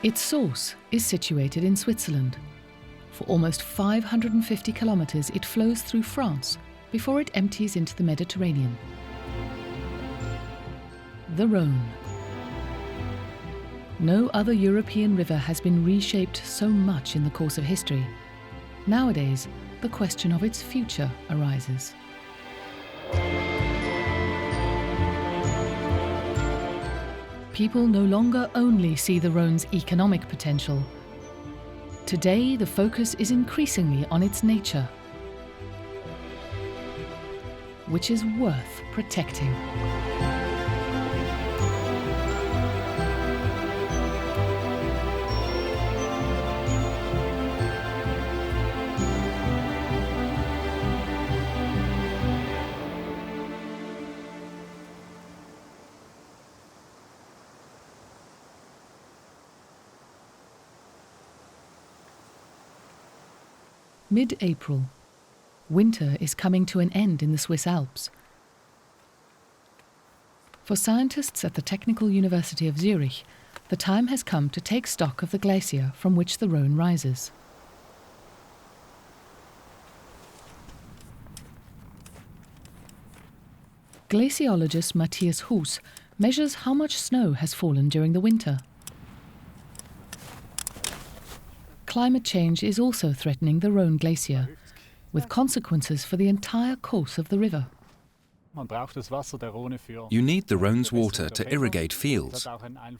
Its source is situated in Switzerland. For almost 550 kilometers, it flows through France before it empties into the Mediterranean. The Rhone. No other European river has been reshaped so much in the course of history. Nowadays, the question of its future arises. People no longer only see the Rhone's economic potential. Today, the focus is increasingly on its nature, which is worth protecting. Mid-April. Winter is coming to an end in the Swiss Alps. For scientists at the Technical University of Zurich, the time has come to take stock of the glacier from which the Rhone rises. Glaciologist Matthias Huss measures how much snow has fallen during the winter. Climate change is also threatening the Rhone glacier, with consequences for the entire course of the river. You need the Rhone's water to irrigate fields.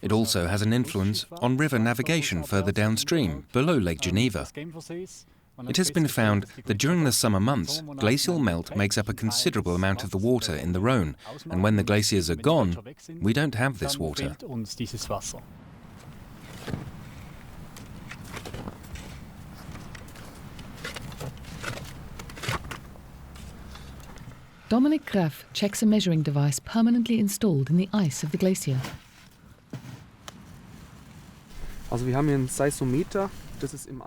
It also has an influence on river navigation further downstream, below Lake Geneva. It has been found that during the summer months, glacial melt makes up a considerable amount of the water in the Rhone, and when the glaciers are gone, we don't have this water. Dominic Graf checks a measuring device permanently installed in the ice of the glacier.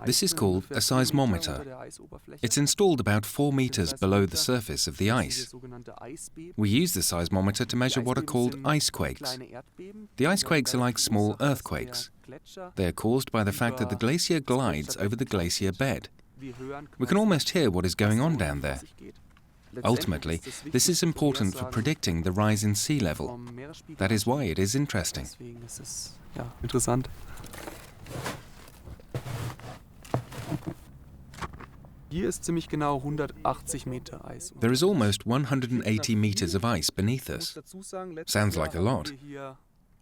This is called a seismometer. It's installed about 4 meters below the surface of the ice. We use the seismometer to measure what are called ice quakes. The ice quakes are like small earthquakes. They are caused by the fact that the glacier glides over the glacier bed. We can almost hear what is going on down there. Ultimately, this is important for predicting the rise in sea level. That is why it is interesting. There is almost 180 meters of ice beneath us. Sounds like a lot.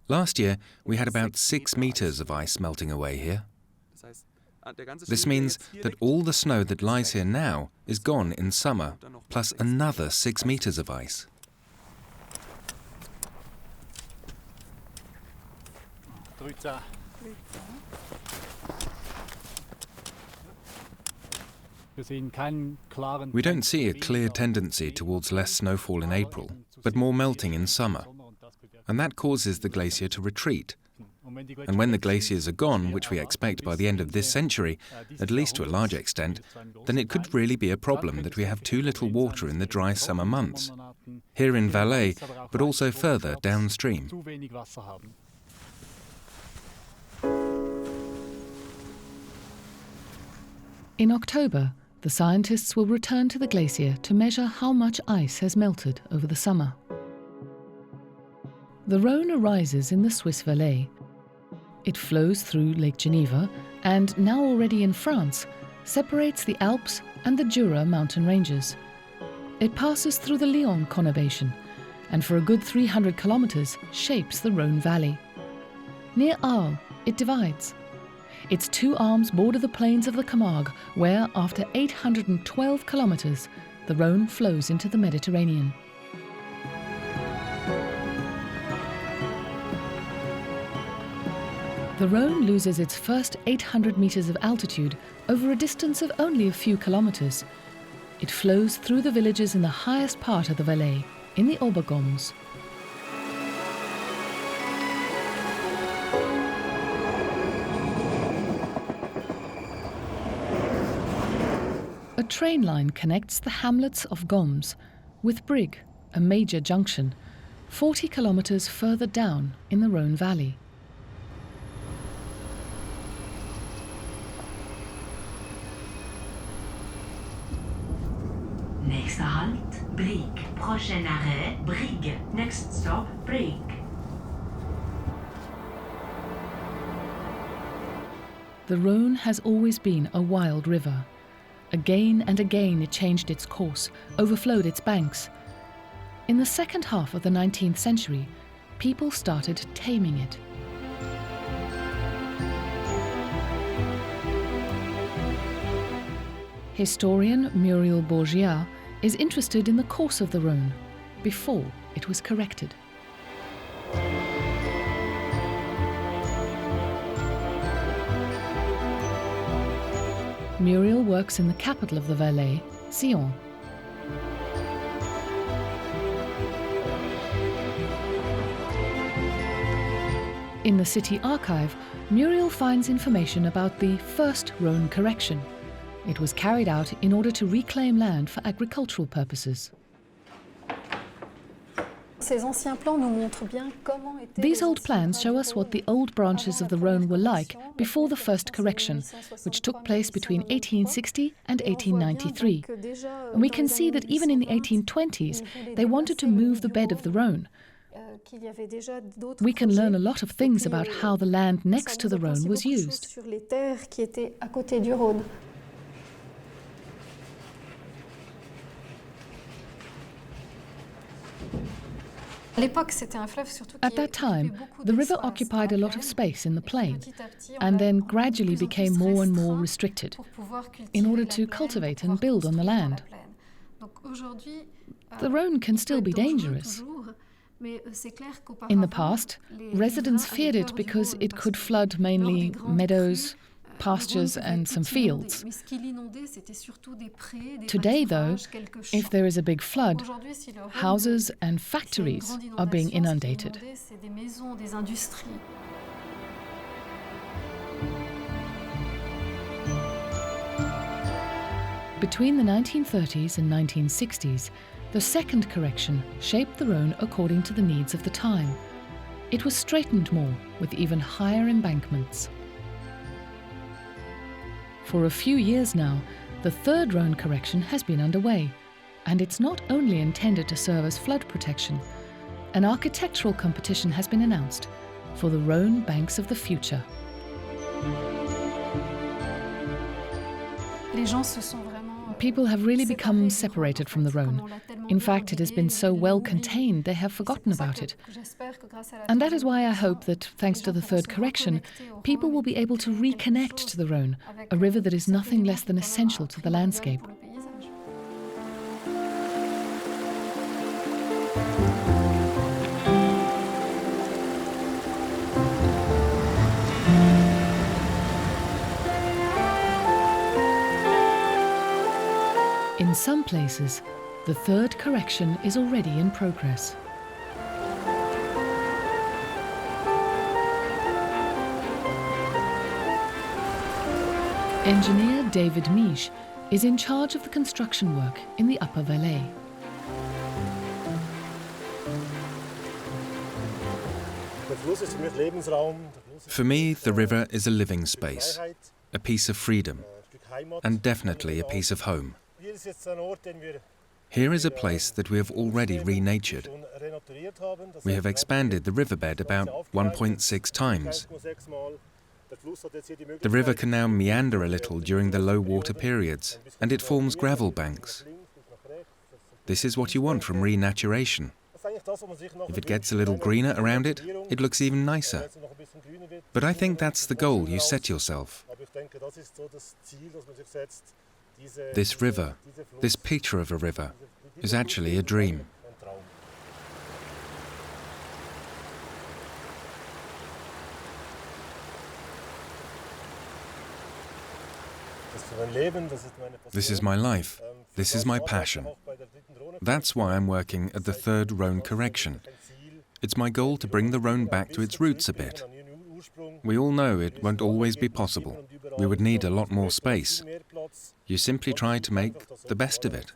Last year, we had about 6 meters of ice melting away here. This means that all the snow that lies here now is gone in summer, plus another 6 meters of ice. We don't see a clear tendency towards less snowfall in April, but more melting in summer. And that causes the glacier to retreat. And when the glaciers are gone, which we expect by the end of this century, at least to a large extent, then it could really be a problem that we have too little water in the dry summer months, here in Valais, but also further downstream. In October, the scientists will return to the glacier to measure how much ice has melted over the summer. The Rhone arises in the Swiss Valais. It flows through Lake Geneva and, now already in France, separates the Alps and the Jura mountain ranges. It passes through the Lyon conurbation and for a good 300 kilometers shapes the Rhone Valley. Near Arles, it divides. Its two arms border the plains of the Camargue, where, after 812 kilometers, the Rhone flows into the Mediterranean. The Rhone loses its first 800 meters of altitude over a distance of only a few kilometers. It flows through the villages in the highest part of the Valais, in the Obergäums. A train line connects the hamlets of Gäums with Brig, a major junction, 40 kilometers further down in the Rhone Valley. Brique. Prochain arrêt, Brigue. Next stop, Brique. The Rhone has always been a wild river. Again and again it changed its course, overflowed its banks. In the second half of the 19th century, people started taming it. Historian Muriel Bourgiat is interested in the course of the Rhone before it was corrected. Muriel works in the capital of the Valais, Sion. In the city archive, Muriel finds information about the first Rhone correction. It was carried out in order to reclaim land for agricultural purposes. These old plans show us what the old branches of the Rhone were like before the first correction, which took place between 1860 and 1893. And we can see that even in the 1820s, they wanted to move the bed of the Rhone. We can learn a lot of things about how the land next to the Rhone was used. At that time, the river occupied a lot of space in the plain and then gradually became more and more restricted in order to cultivate and build on the land. The Rhone can still be dangerous. In the past, residents feared it because it could flood mainly meadows, pastures and some fields. Today, though, if there is a big flood, houses and factories are being inundated. Between the 1930s and 1960s, the second correction shaped the Rhone according to the needs of the time. It was straightened more, with even higher embankments. For a few years now, the third Rhone correction has been underway, and it's not only intended to serve as flood protection. An architectural competition has been announced for the Rhone banks of the future. People have really become separated from the Rhone. In fact, it has been so well contained they have forgotten about it. And that is why I hope that, thanks to the third correction, people will be able to reconnect to the Rhone, a river that is nothing less than essential to the landscape. In some places, the third correction is already in progress. Engineer David Misch is in charge of the construction work in the Upper Valais. For me, the river is a living space, a piece of freedom, and definitely a piece of home. Here is a place that we have already renatured. We have expanded the riverbed about 1.6 times. The river can now meander a little during the low water periods, and it forms gravel banks. This is what you want from renaturation. If it gets a little greener around it, it looks even nicer. But I think that's the goal you set yourself. This river, this picture of a river, is actually a dream. This is my life. This is my passion. That's why I'm working at the third Rhone correction. It's my goal to bring the Rhone back to its roots a bit. We all know it won't always be possible. We would need a lot more space. You simply try to make the best of it.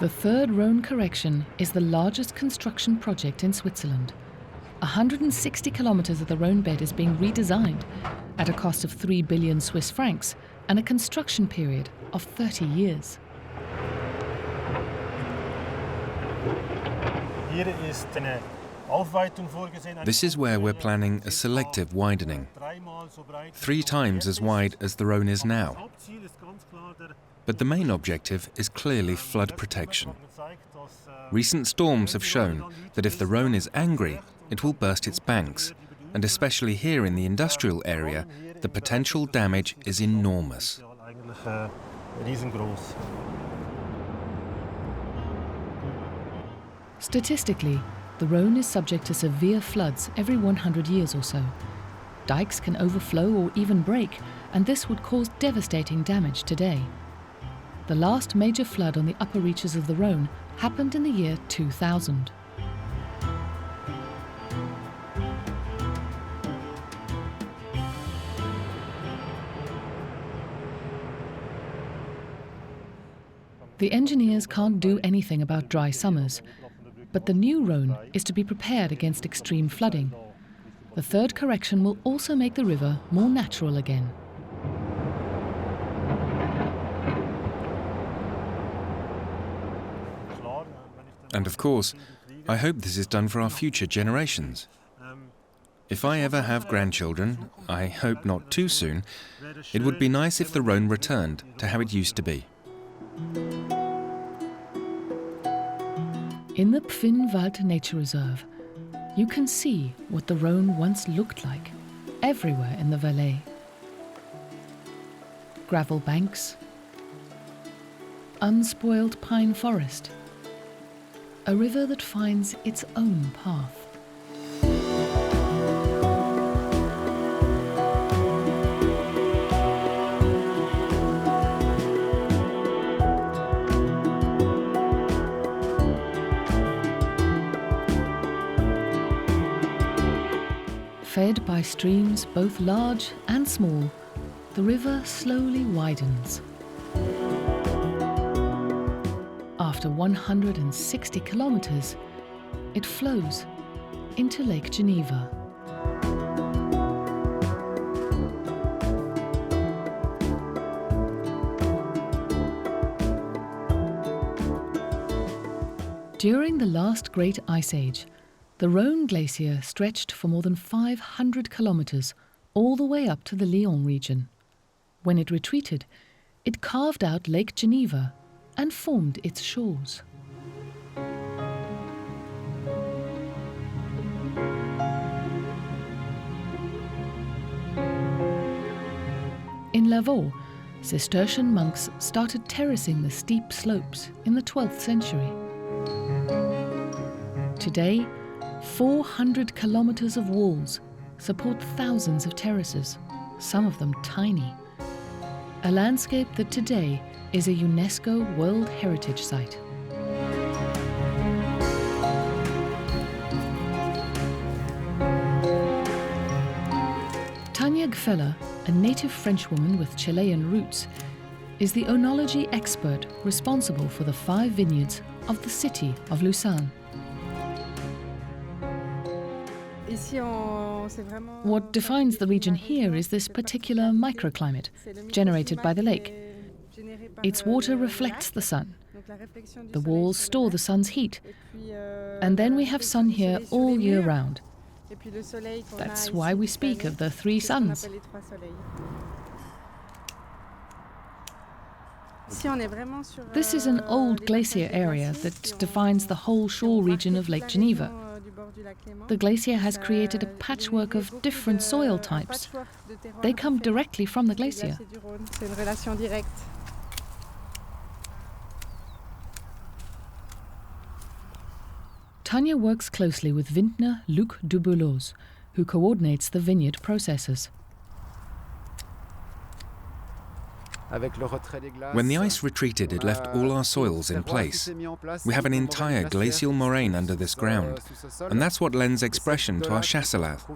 The third Rhone correction is the largest construction project in Switzerland. 160 kilometers of the Rhone bed is being redesigned at a cost of 3 billion Swiss francs and a construction period of 30 years. This is where we're planning a selective widening, 3 times as wide as the Rhone is now. But the main objective is clearly flood protection. Recent storms have shown that if the Rhone is angry, it will burst its banks, and especially here in the industrial area, the potential damage is enormous. Statistically, the Rhone is subject to severe floods every 100 years or so. Dikes can overflow or even break, and this would cause devastating damage today. The last major flood on the upper reaches of the Rhone happened in the year 2000. The engineers can't do anything about dry summers, but the new Rhone is to be prepared against extreme flooding. The third correction will also make the river more natural again. And of course, I hope this is done for our future generations. If I ever have grandchildren, I hope not too soon, it would be nice if the Rhone returned to how it used to be. In the Pfinnwald Nature Reserve, you can see what the Rhone once looked like, everywhere in the Valais. Gravel banks, unspoiled pine forest, a river that finds its own path. Fed by streams both large and small, the river slowly widens. After 160 kilometers, it flows into Lake Geneva. During the last great ice age, the Rhone Glacier stretched for more than 500 kilometers, all the way up to the Lyon region. When it retreated, it carved out Lake Geneva and formed its shores. In Lavaux, Cistercian monks started terracing the steep slopes in the 12th century. Today, 400 kilometers of walls support thousands of terraces, some of them tiny. A landscape that today is a UNESCO World Heritage Site. Tanya Gfeller, a native Frenchwoman with Chilean roots, is the oenology expert responsible for the 5 vineyards of the city of Lucerne. What defines the region here is this particular microclimate generated by the lake. Its water reflects the sun. The walls store the sun's heat. And then we have sun here all year round. That's why we speak of the 3 suns. This is an old glacier area that defines the whole shore region of Lake Geneva. The glacier has created a patchwork of different soil types. They come directly from the glacier. Tanya works closely with vintner Luc Dubouloz, who coordinates the vineyard processes. When the ice retreated, it left all our soils in place. We have an entire glacial moraine under this ground, and that's what lends expression to our chasselas.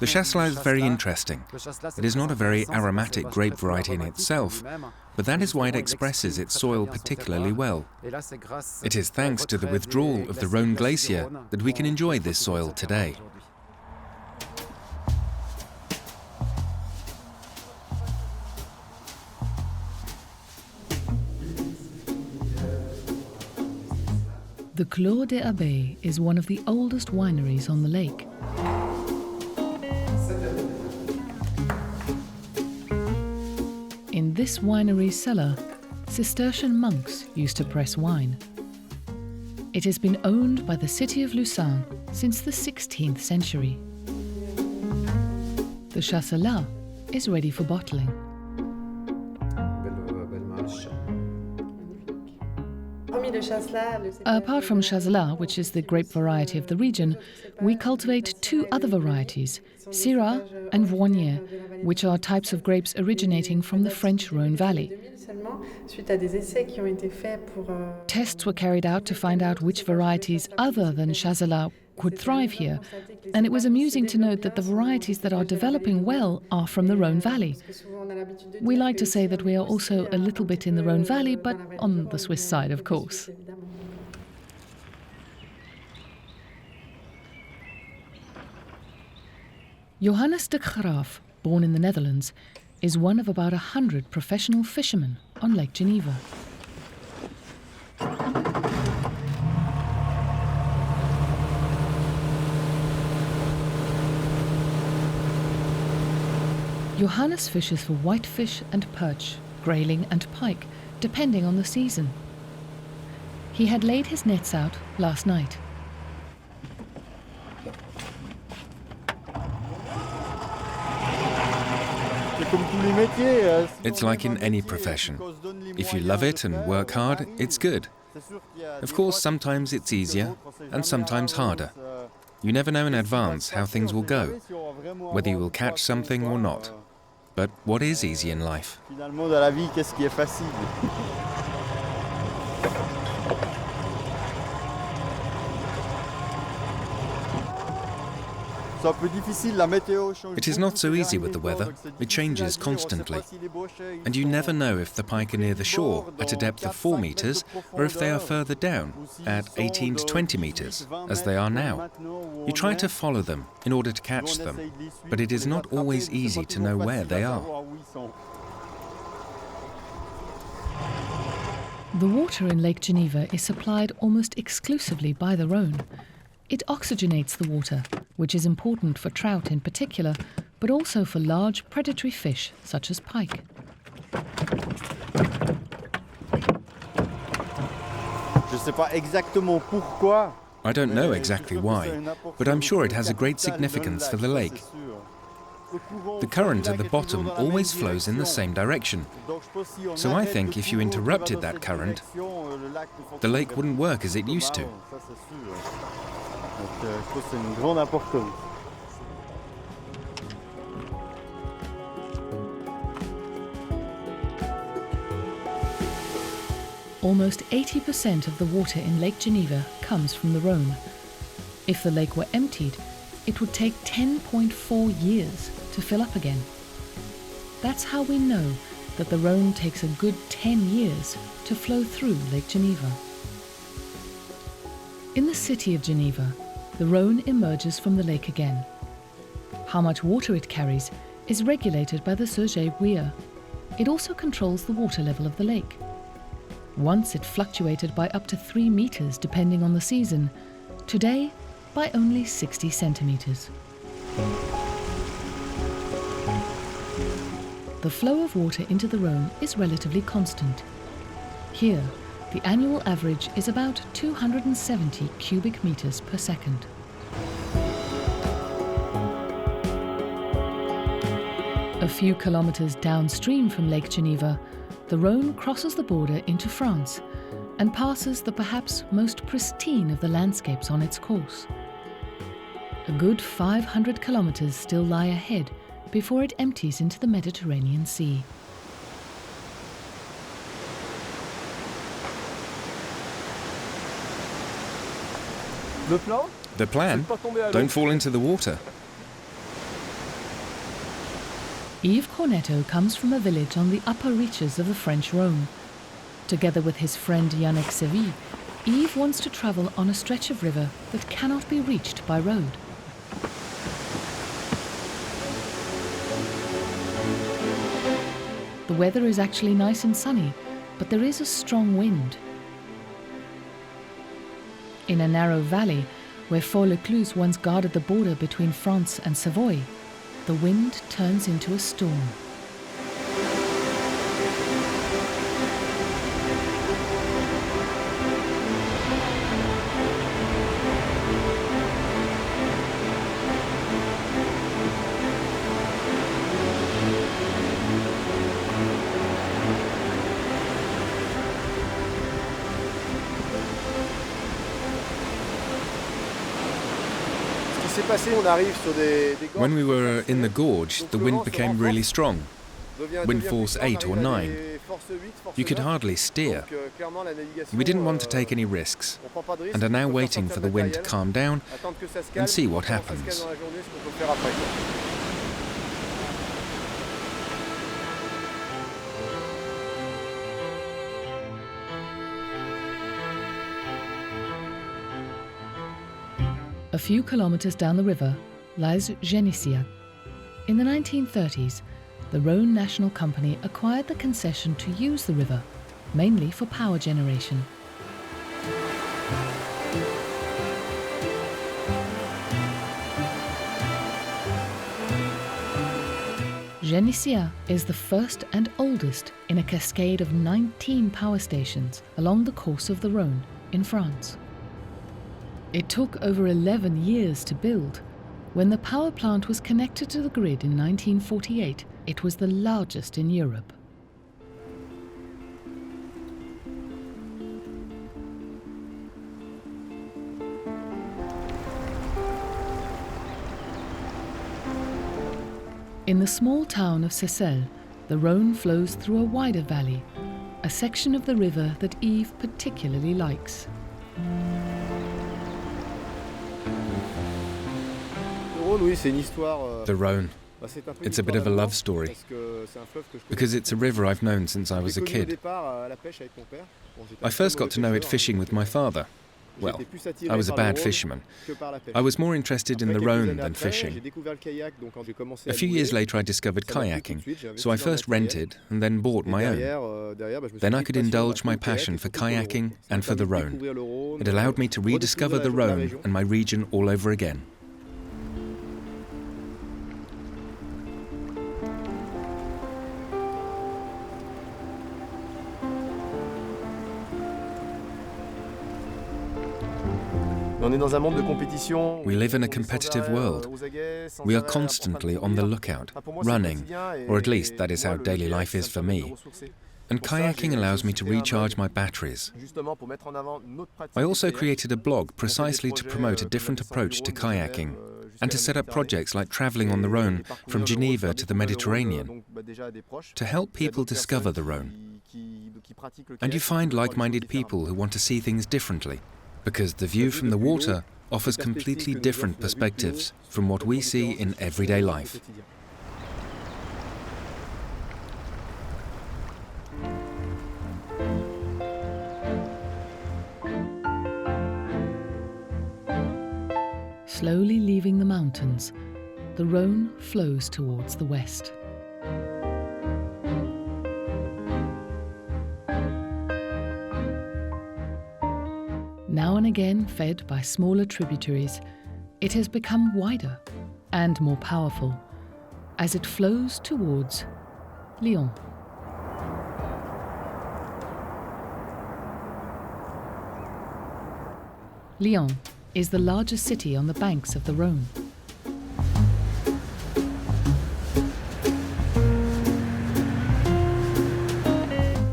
The chasselas is very interesting. It is not a very aromatic grape variety in itself, but that is why it expresses its soil particularly well. It is thanks to the withdrawal of the Rhone Glacier that we can enjoy this soil today. The Clos des Abeilles is one of the oldest wineries on the lake. In this winery's cellar, Cistercian monks used to press wine. It has been owned by the city of Lucerne since the 16th century. The chasselas is ready for bottling. Apart from chasselas, which is the grape variety of the region, we cultivate two other varieties, Syrah and Vineyards, which are types of grapes originating from the French Rhone Valley. Tests were carried out to find out which varieties other than chasselas could thrive here, and it was amusing to note that the varieties that are developing well are from the Rhone Valley. We like to say that we are also a little bit in the Rhone Valley, but on the Swiss side, of course. Johannes de Graaf, born in the Netherlands, is one of about 100 professional fishermen on Lake Geneva. Johannes fishes for whitefish and perch, grayling and pike, depending on the season. He had laid his nets out last night. It's like in any profession. If you love it and work hard, it's good. Of course, sometimes it's easier and sometimes harder. You never know in advance how things will go, whether you will catch something or not. But what is easy in life? It is not so easy with the weather. It changes constantly. And you never know if the pike are near the shore at a depth of 4 meters or if they are further down at 18 to 20 meters, as they are now. You try to follow them in order to catch them, but it is not always easy to know where they are. The water in Lake Geneva is supplied almost exclusively by the Rhone. It oxygenates the water, which is important for trout in particular, but also for large predatory fish such as pike. I don't know exactly why, but I'm sure it has a great significance for the lake. The current at the bottom always flows in the same direction. So I think if you interrupted that current, the lake wouldn't work as it used to. Almost 80% of the water in Lake Geneva comes from the Rhone. If the lake were emptied, it would take 10.4 years to fill up again. That's how we know that the Rhone takes a good 10 years to flow through Lake Geneva. In the city of Geneva, the Rhone emerges from the lake again. How much water it carries is regulated by the Surget Weir. It also controls the water level of the lake. Once it fluctuated by up to 3 meters depending on the season. Today, by only 60 centimeters. The flow of water into the Rhone is relatively constant. Here, the annual average is about 270 cubic meters per second. A few kilometers downstream from Lake Geneva, the Rhone crosses the border into France and passes the perhaps most pristine of the landscapes on its course. A good 500 kilometers still lie ahead before it empties into the Mediterranean Sea. The plan? Don't fall into the water. Yves Cornetto comes from a village on the upper reaches of the French Rhone. Together with his friend Yannick Seville, Yves wants to travel on a stretch of river that cannot be reached by road. The weather is actually nice and sunny, but there is a strong wind. In a narrow valley, where Fort-le-Cluse once guarded the border between France and Savoy, the wind turns into a storm. When we were in the gorge, the wind became really strong, wind force 8 or 9. You could hardly steer. We didn't want to take any risks, and are now waiting for the wind to calm down and see what happens. A few kilometers down the river lies Geneva. In the 1930s, the Rhone National Company acquired the concession to use the river, mainly for power generation. Geneva is the first and oldest in a cascade of 19 power stations along the course of the Rhone in France. It took over 11 years to build. When the power plant was connected to the grid in 1948, it was the largest in Europe. In the small town of Seyssel, the Rhone flows through a wider valley, a section of the river that Yves particularly likes. The Rhone. It's a bit of a love story, because it's a river I've known since I was a kid. I first got to know it fishing with my father. Well, I was a bad fisherman. I was more interested in the Rhone than fishing. A few years later I discovered kayaking, so I first rented and then bought my own. Then I could indulge my passion for kayaking and for the Rhone. It allowed me to rediscover the Rhone and my region all over again. We live in a competitive world. We are constantly on the lookout, running, or at least that is how daily life is for me. And kayaking allows me to recharge my batteries. I also created a blog precisely to promote a different approach to kayaking and to set up projects like travelling on the Rhone from Geneva to the Mediterranean, to help people discover the Rhone. And you find like-minded people who want to see things differently, because the view from the water offers completely different perspectives from what we see in everyday life. Slowly leaving the mountains, the Rhone flows towards the west. Now and again fed by smaller tributaries, it has become wider and more powerful as it flows towards Lyon. Lyon is the largest city on the banks of the Rhone.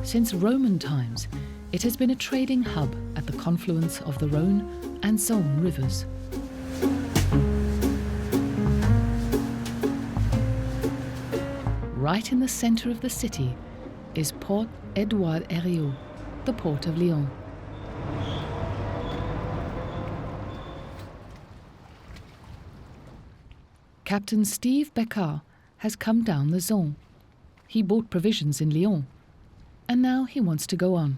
Since Roman times, it has been a trading hub at the confluence of the Rhone and Saône rivers. Right in the center of the city is Port Édouard Herriot, the port of Lyon. Captain Steve Beccard has come down the Rhone. He bought provisions in Lyon, and now he wants to go on.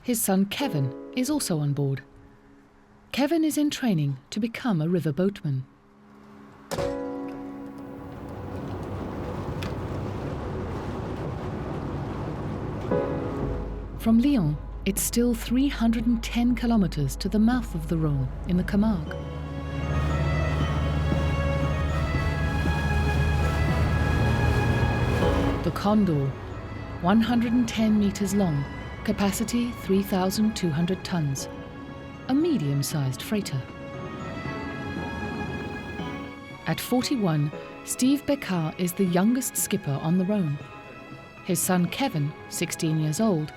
His son Kevin is also on board. Kevin is in training to become a river boatman. From Lyon, it's still 310 kilometers to the mouth of the Rhone in the Camargue. The Condor, 110 meters long, capacity 3,200 tons, a medium-sized freighter. At 41, Steve Beccard is the youngest skipper on the Rhone. His son Kevin, 16 years old,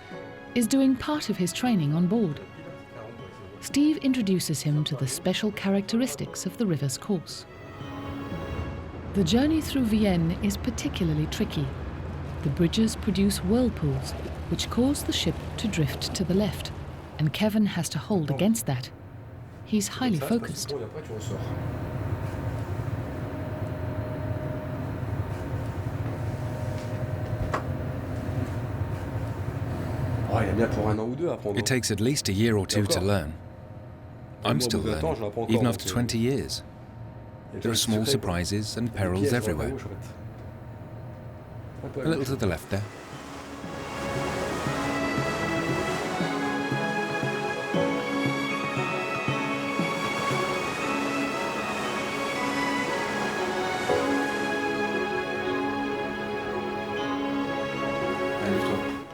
is doing part of his training on board. Steve introduces him to the special characteristics of the river's course. The journey through Vienne is particularly tricky. The bridges produce whirlpools, which cause the ship to drift to the left, and Kevin has to hold against that. He's highly focused. It takes at least a year or two to learn. I'm still learning, even after 20 years. There are small surprises and perils everywhere. A little to the left there.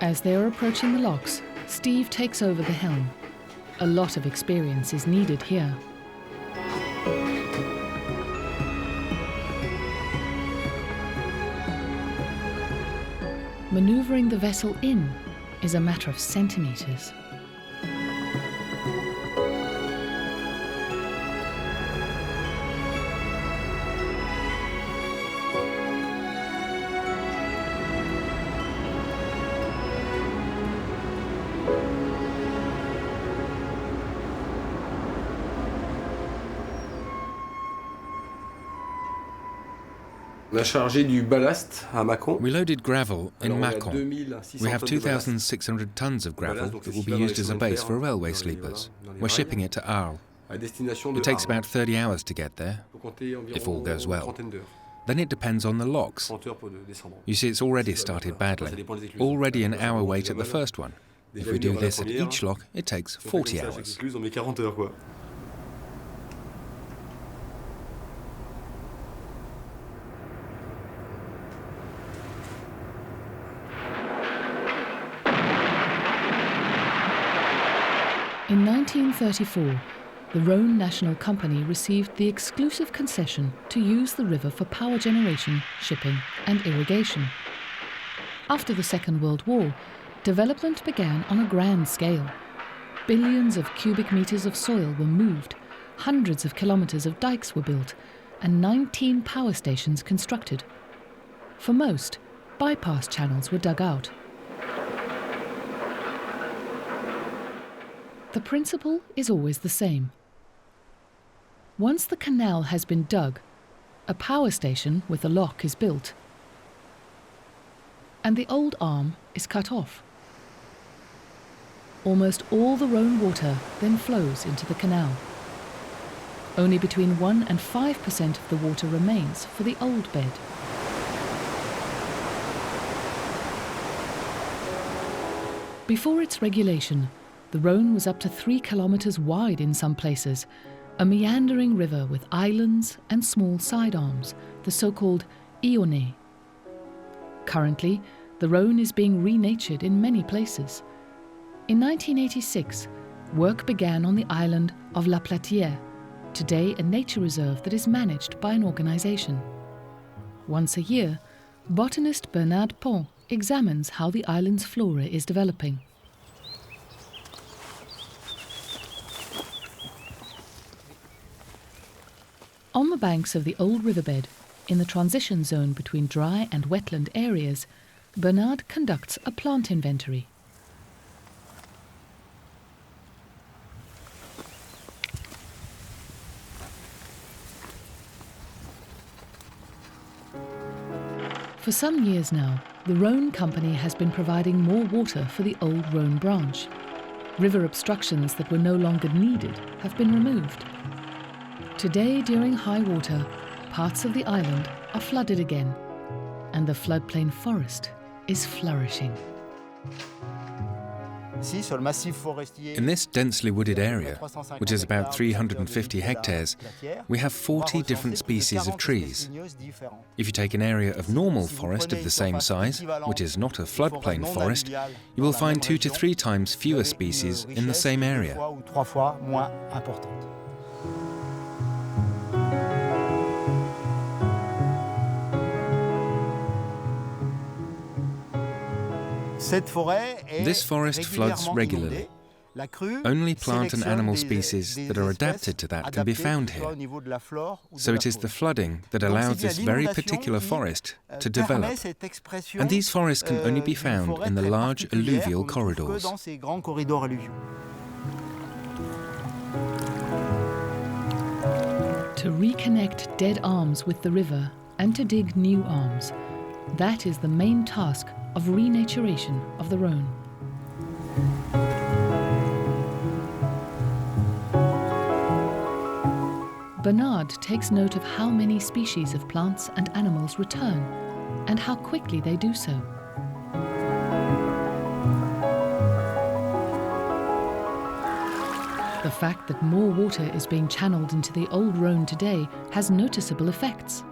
As they are approaching the locks, Steve takes over the helm. A lot of experience is needed here. Maneuvering the vessel in is a matter of centimeters. We loaded gravel in Mâcon. We have 2,600 tons of gravel that will be used as a base for railway sleepers. We're shipping it to Arles. It takes about 30 hours to get there, if all goes well. Then it depends on the locks. You see, it's already started badly. Already an hour wait at the first one. If we do this at each lock, it takes 40 hours. In 1934, the Rhone National Company received the exclusive concession to use the river for power generation, shipping and irrigation. After the Second World War, development began on a grand scale. Billions of cubic meters of soil were moved, hundreds of kilometers of dikes were built, and 19 power stations constructed. For most, bypass channels were dug out. The principle is always the same. Once the canal has been dug, a power station with a lock is built, and the old arm is cut off. Almost all the Rhone water then flows into the canal. Only between 1% and 5% of the water remains for the old bed. Before its regulation, the Rhone was up to 3 kilometers wide in some places, a meandering river with islands and small side arms, the so-called Ionnets. Currently, the Rhone is being renatured in many places. In 1986, work began on the island of La Platière, today a nature reserve that is managed by an organization. Once a year, botanist Bernard Pont examines how the island's flora is developing. On the banks of the old riverbed, in the transition zone between dry and wetland areas, Bernard conducts a plant inventory. For some years now, the Rhone company has been providing more water for the old Rhone branch. River obstructions that were no longer needed have been removed. Today, during high water, parts of the island are flooded again, and the floodplain forest is flourishing. In this densely wooded area, which is about 350 hectares, we have 40 different species of trees. If you take an area of normal forest of the same size, which is not a floodplain forest, you will find 2 to 3 times fewer species in the same area. This forest floods regularly. Only plant and animal species that are adapted to that can be found here. So it is the flooding that allows this very particular forest to develop. And these forests can only be found in the large alluvial corridors. To reconnect dead arms with the river and to dig new arms, that is the main task of renaturation of the Rhone. Bernard takes note of how many species of plants and animals return and how quickly they do so. The fact that more water is being channeled into the old Rhone today has noticeable effects.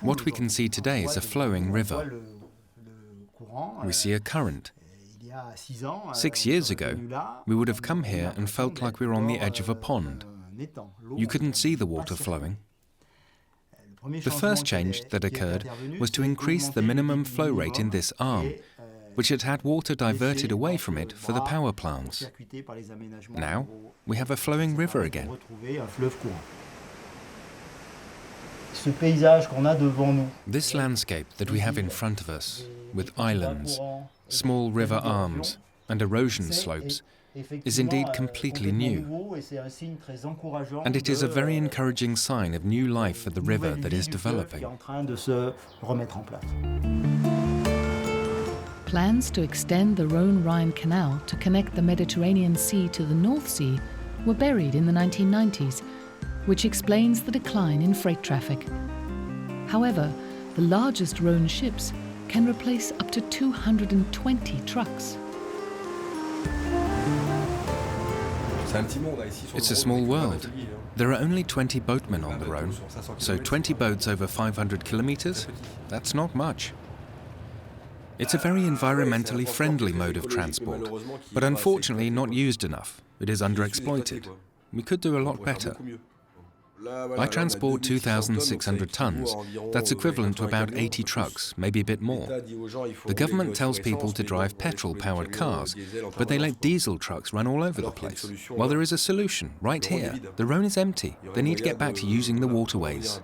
What we can see today is a flowing river. We see a current. 6 years ago, we would have come here and felt like we were on the edge of a pond. You couldn't see the water flowing. The first change that occurred was to increase the minimum flow rate in this arm, which had had water diverted away from it for the power plants. Now, we have a flowing river again. This landscape that we have in front of us, with islands, small river arms, and erosion slopes, is indeed completely new. And it is a very encouraging sign of new life for the river that is developing. Plans to extend the Rhone-Rhine Canal to connect the Mediterranean Sea to the North Sea were buried in the 1990s, which explains the decline in freight traffic. However, the largest Rhone ships can replace up to 220 trucks. It's a small world. There are only 20 boatmen on the Rhone, so 20 boats over 500 kilometers, that's not much. It's a very environmentally friendly mode of transport, but unfortunately not used enough. It is underexploited. We could do a lot better. I transport 2,600 tons. That's equivalent to about 80 trucks, maybe a bit more. The government tells people to drive petrol-powered cars, but they let diesel trucks run all over the place. Well, there is a solution, right here. The Rhone is empty. They need to get back to using the waterways.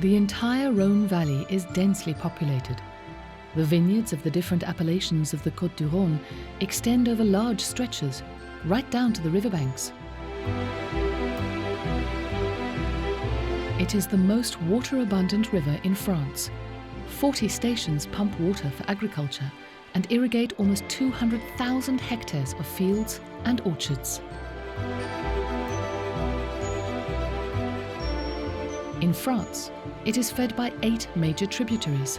The entire Rhone Valley is densely populated. The vineyards of the different appellations of the Côte du Rhône extend over large stretches, right down to the riverbanks. It is the most water-abundant river in France. 40 stations pump water for agriculture and irrigate almost 200,000 hectares of fields and orchards. In France, it is fed by 8 major tributaries.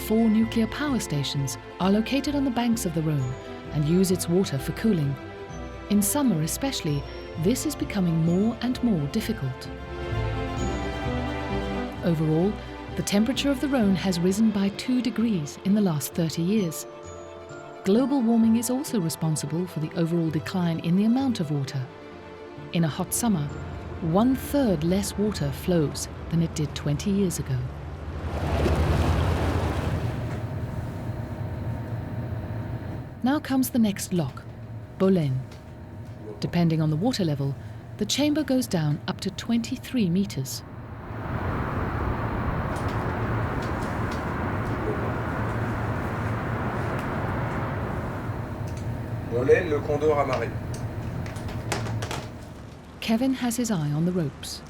4 nuclear power stations are located on the banks of the Rhone and use its water for cooling. In summer especially, this is becoming more and more difficult. Overall, the temperature of the Rhone has risen by 2 degrees in the last 30 years. Global warming is also responsible for the overall decline in the amount of water. In a hot summer, 1/3 less water flows than it did 20 years ago. Now comes the next lock, Bolène. Depending on the water level, the chamber goes down up to 23 meters. Kevin has his eye on the ropes.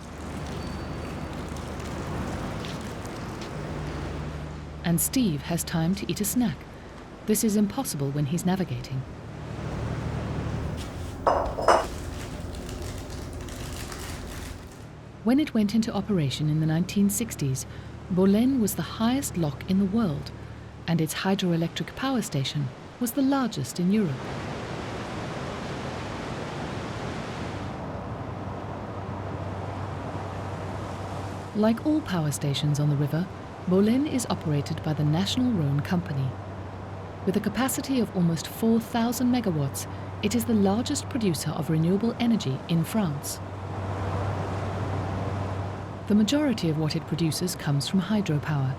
And Steve has time to eat a snack. This is impossible when he's navigating. When it went into operation in the 1960s, Bolène was the highest lock in the world, and its hydroelectric power station was the largest in Europe. Like all power stations on the river, Bolène is operated by the National Rhone Company. With a capacity of almost 4,000 megawatts, it is the largest producer of renewable energy in France. The majority of what it produces comes from hydropower,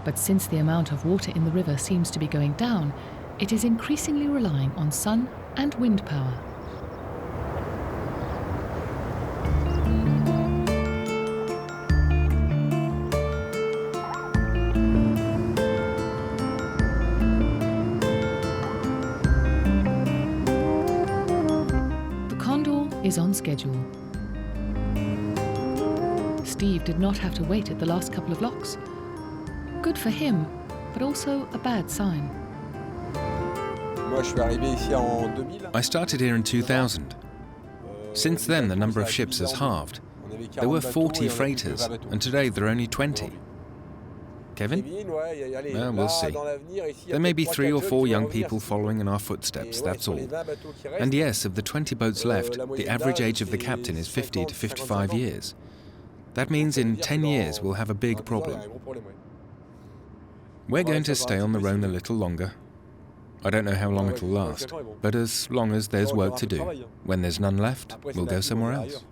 but since the amount of water in the river seems to be going down, it is increasingly relying on sun and wind power. The Condor is on schedule. Steve did not have to wait at the last couple of locks. Good for him, but also a bad sign. I started here in 2000. Since then, the number of ships has halved. There were 40 freighters, and today there are only 20. Kevin? Well, we'll see. There may be 3 or 4 young people following in our footsteps, that's all. And yes, of the 20 boats left, the average age of the captain is 50 to 55 years. That means in 10 years we'll have a big problem. We're going to stay on the Rhone a little longer. I don't know how long it'll last, but as long as there's work to do. When there's none left, we'll go somewhere else.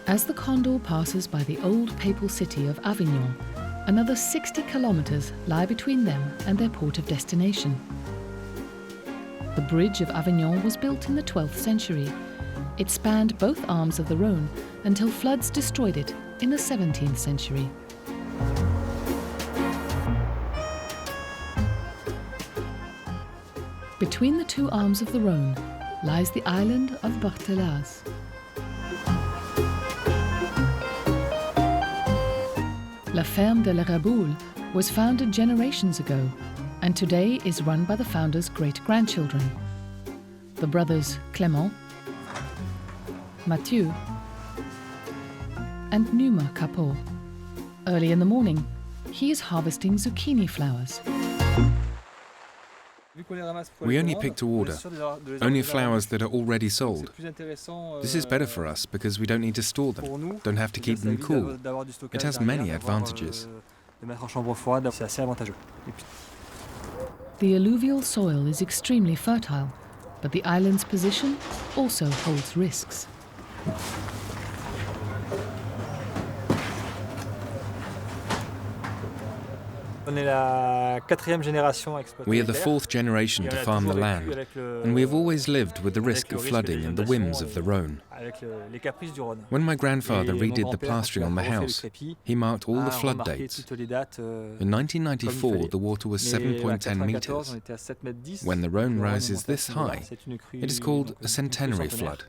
As the Condor passes by the old papal city of Avignon, another 60 kilometers lie between them and their port of destination. The bridge of Avignon was built in the 12th century. It spanned both arms of the Rhone until floods destroyed it in the 17th century. Between the two arms of the Rhone lies the island of Barthelaz. La Ferme de la Raboule was founded generations ago and today is run by the founders' great-grandchildren, the brothers Clément, Mathieu, and Numa Capot. Early in the morning, he is harvesting zucchini flowers. We only pick to order, only flowers that are already sold. This is better for us because we don't need to store them, don't have to keep them cool. It has many advantages. The alluvial soil is extremely fertile, but the island's position also holds risks. We are the 4th generation to farm the land, and we have always lived with the risk of flooding and the whims of the Rhone. When my grandfather redid the plastering on the house, he marked all the flood dates. In 1994, the water was 7.10 meters. When the Rhone rises this high, it is called a centenary flood.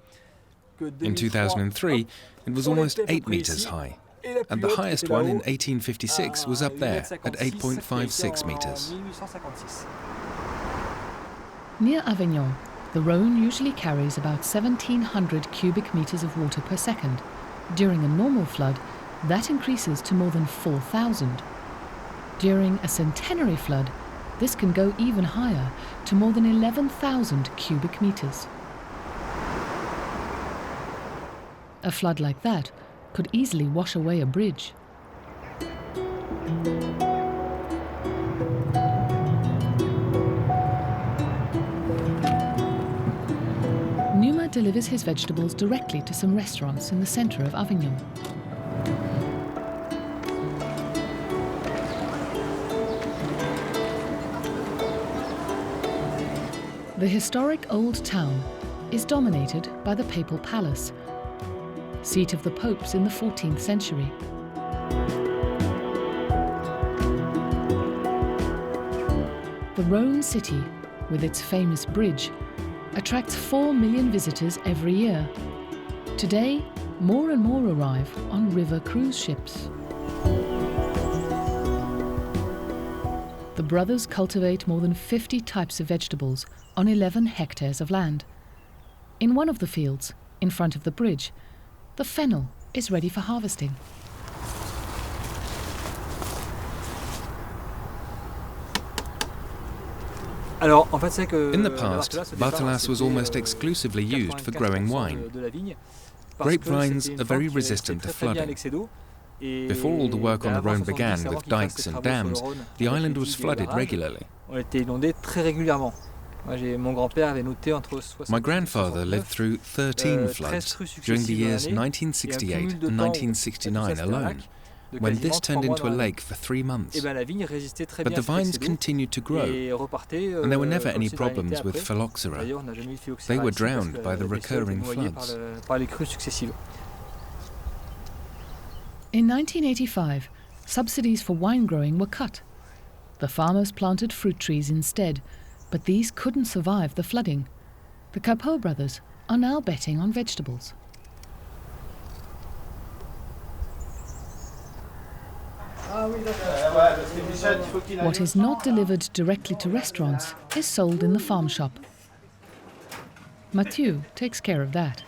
In 2003, it was almost 8 meters high. And the highest one in 1856 was up there at 8.56 meters. Near Avignon, the Rhone usually carries about 1,700 cubic meters of water per second. During a normal flood, that increases to more than 4,000. During a centenary flood, this can go even higher, to more than 11,000 cubic meters. A flood like that could easily wash away a bridge. Numa delivers his vegetables directly to some restaurants in the center of Avignon. The historic old town is dominated by the Papal Palace, seat of the popes in the 14th century. The Rhone city, with its famous bridge, attracts 4 million visitors every year. Today, more and more arrive on river cruise ships. The brothers cultivate more than 50 types of vegetables on 11 hectares of land. In one of the fields, in front of the bridge, the fennel is ready for harvesting. In the past, Barthelaz was almost exclusively used for growing wine. Grapevines are very resistant to flooding. Before all the work on the Rhone began with dikes and dams, the island was flooded regularly. My grandfather lived through 13 floods during the years 1968 and 1969 alone, when this turned into a lake for 3 months. But the vines continued to grow, and there were never any problems with phylloxera. They were drowned by the recurring floods. In 1985, subsidies for wine growing were cut. The farmers planted fruit trees instead, but these couldn't survive the flooding. The Capot brothers are now betting on vegetables. What is not delivered directly to restaurants is sold in the farm shop. Mathieu takes care of that.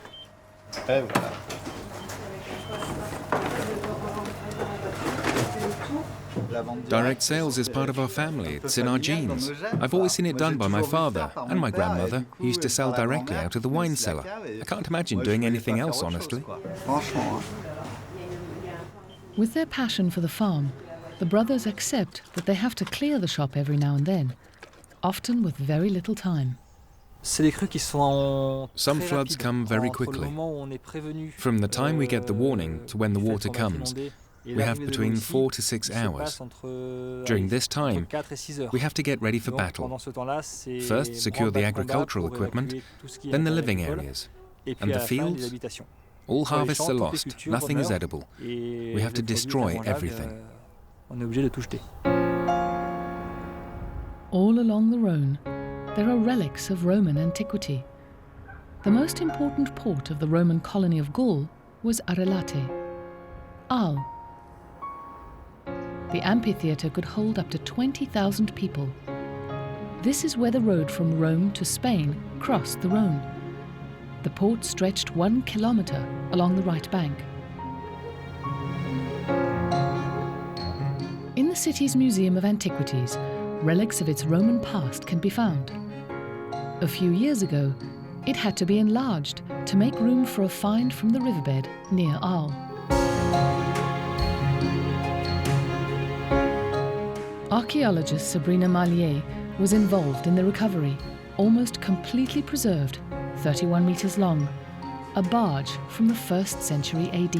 Direct sales is part of our family. It's in our genes. I've always seen it done by my father and my grandmother, who used to sell directly out of the wine cellar. I can't imagine doing anything else, honestly. With their passion for the farm, the brothers accept that they have to clear the shop every now and then, often with very little time. Some floods come very quickly. From the time we get the warning to when the water comes, we have between 4 to 6 hours. During this time, we have to get ready for battle. First, secure the agricultural equipment, then the living areas, and the fields. All harvests are lost, nothing is edible. We have to destroy everything. All along the Rhone, there are relics of Roman antiquity. The most important port of the Roman colony of Gaul was Arelate. Arles. The amphitheatre could hold up to 20,000 people. This is where the road from Rome to Spain crossed the Rhone. The port stretched 1 kilometre along the right bank. In the city's Museum of Antiquities, relics of its Roman past can be found. A few years ago, it had to be enlarged to make room for a find from the riverbed near Arles. Archaeologist Sabrina Mallier was involved in the recovery, almost completely preserved, 31 metres long, a barge from the 1st century AD.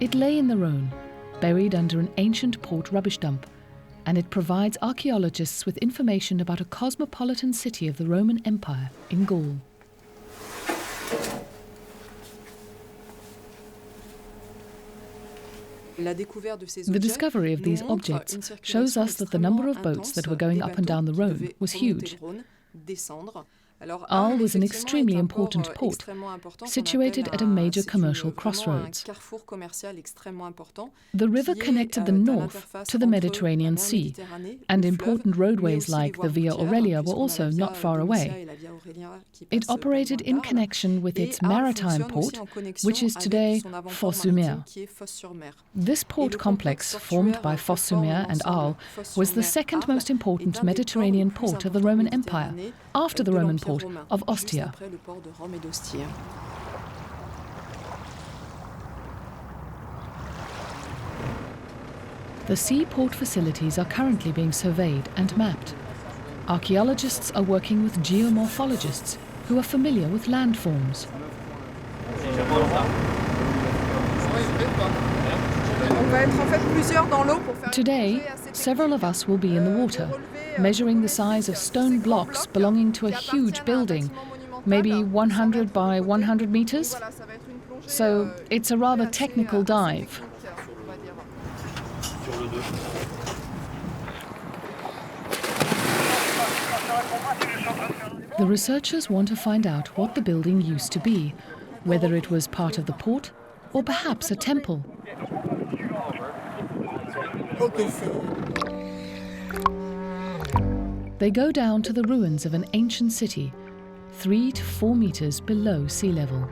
It lay in the Rhone, buried under an ancient port rubbish dump, and it provides archaeologists with information about a cosmopolitan city of the Roman Empire in Gaul. The discovery of these objects shows us that the number of boats that were going up and down the Rhone was huge. Arles was an extremely important port, situated at a major commercial crossroads. The river connected the north to the Mediterranean Sea, and important roadways like the Via Aurelia were also not far away. It operated in connection with its maritime port, which is today Fos-sur-Mer. This port complex, formed by Fos-sur-Mer and Arles, was the second most important Mediterranean port of the Roman Empire, after the Roman port of Ostia. The seaport facilities are currently being surveyed and mapped. Archaeologists are working with geomorphologists who are familiar with landforms. Today, several of us will be in the water, measuring the size of stone blocks belonging to a huge building, maybe 100 by 100 meters. So it's a rather technical dive. The researchers want to find out what the building used to be, whether it was part of the port or perhaps a temple. They go down to the ruins of an ancient city, 3 to 4 meters below sea level.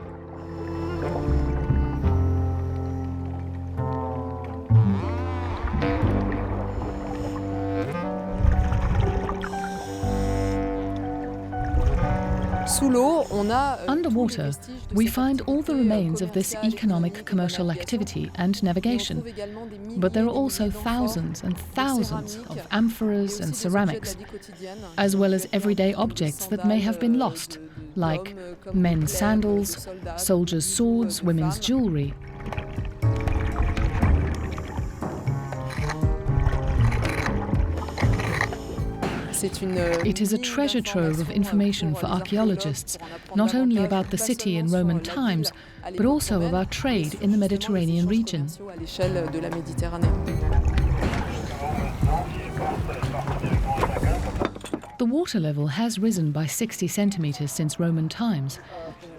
Underwater, we find all the remains of this economic commercial activity and navigation, but there are also thousands and thousands of amphoras and ceramics, as well as everyday objects that may have been lost, like men's sandals, soldiers' swords, women's jewelry. It is a treasure trove of information for archaeologists, not only about the city in Roman times, but also about trade in the Mediterranean region. The water level has risen by 60 centimeters since Roman times.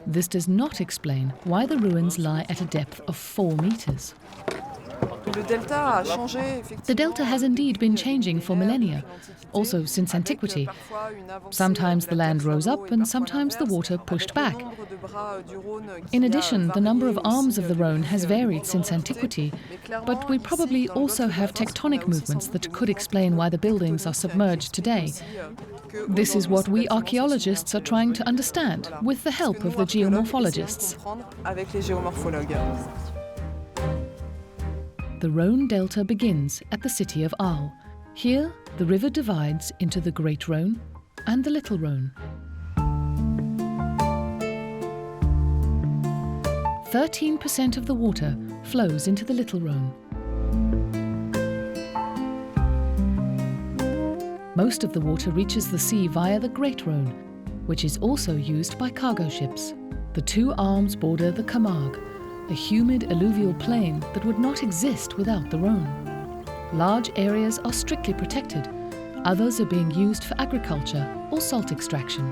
This does not explain why the ruins lie at a depth of 4 meters. The delta has indeed been changing for millennia, also since antiquity. Sometimes the land rose up and sometimes the water pushed back. In addition, the number of arms of the Rhone has varied since antiquity, but we probably also have tectonic movements that could explain why the buildings are submerged today. This is what we archaeologists are trying to understand, with the help of the geomorphologists. The Rhone Delta begins at the city of Arles. Here, the river divides into the Great Rhone and the Little Rhone. 13% of the water flows into the Little Rhone. Most of the water reaches the sea via the Great Rhone, which is also used by cargo ships. The two arms border the Camargue, a humid alluvial plain that would not exist without the Rhone. Large areas are strictly protected. Others are being used for agriculture or salt extraction.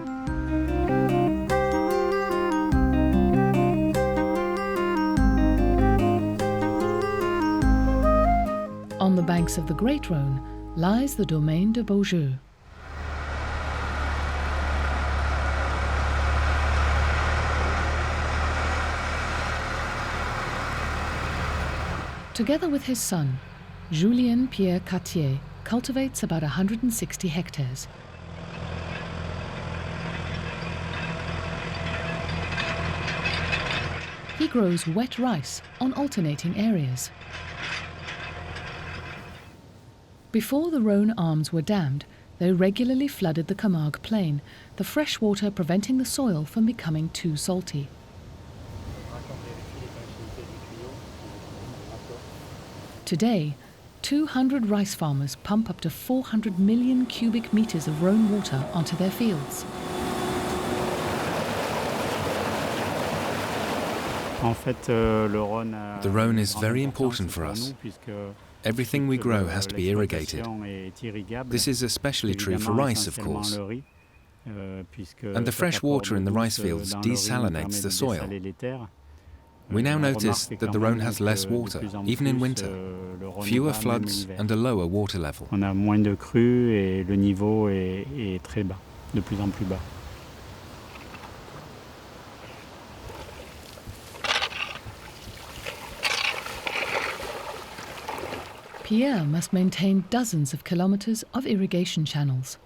On the banks of the Great Rhone lies the domain de Beaujeu. Together with his son, Julien Pierre Cartier cultivates about 160 hectares. He grows wet rice on alternating areas. Before the Rhone arms were dammed, they regularly flooded the Camargue plain, the fresh water preventing the soil from becoming too salty. Today, 200 rice farmers pump up to 400 million cubic meters of Rhone water onto their fields. The Rhone is very important for us. Everything we grow has to be irrigated. This is especially true for rice, of course. And the fresh water in the rice fields desalinates the soil. We now notice that the Rhone has less water, even in winter, fewer floods and a lower water level. Pierre must maintain dozens of kilometers of irrigation channels.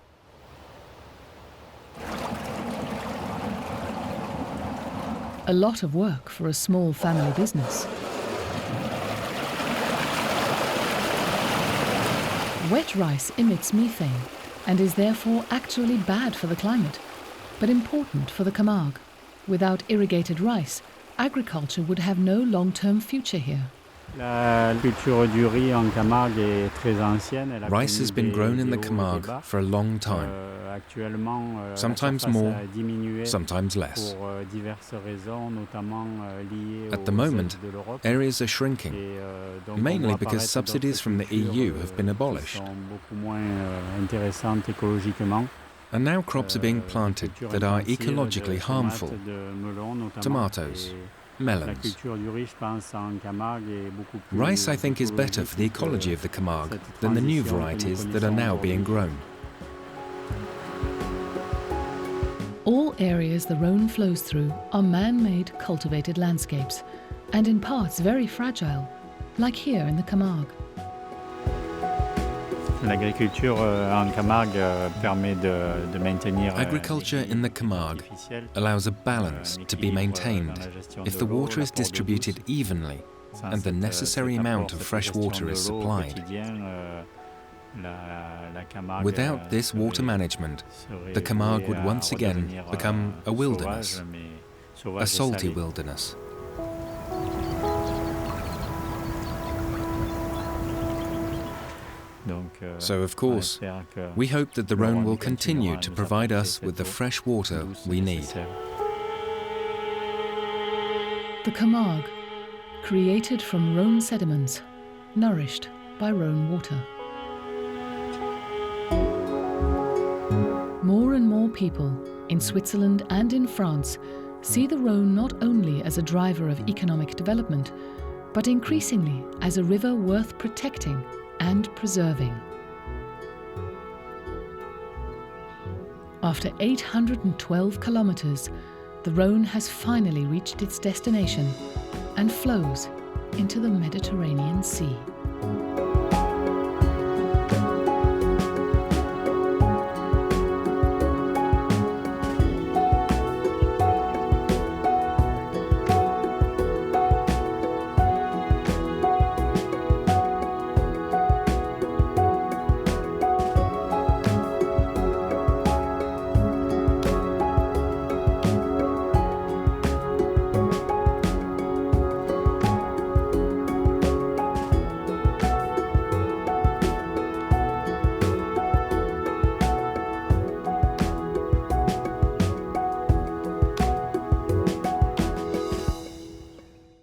A lot of work for a small family business. Wet rice emits methane and is therefore actually bad for the climate, but important for the Camargue. Without irrigated rice, agriculture would have no long-term future here. Rice has been grown in the Camargue for a long time, sometimes more, sometimes less. At the moment, areas are shrinking, mainly because subsidies from the EU have been abolished. And now crops are being planted that are ecologically harmful. Tomatoes, melons. Rice, I think, is better for the ecology of the Camargue than the new varieties that are now being grown. All areas the Rhone flows through are man-made cultivated landscapes, and in parts very fragile, like here in the Camargue. Agriculture in the Camargue allows a balance to be maintained if the water is distributed evenly and the necessary amount of fresh water is supplied. Without this water management, the Camargue would once again become a wilderness, a salty wilderness. So, of course, we hope that the Rhone will continue to provide us with the fresh water we need. The Camargue, created from Rhone sediments, nourished by Rhone water. More and more people in Switzerland and in France see the Rhone not only as a driver of economic development, but increasingly as a river worth protecting and preserving. After 812 kilometers, the Rhone has finally reached its destination and flows into the Mediterranean Sea.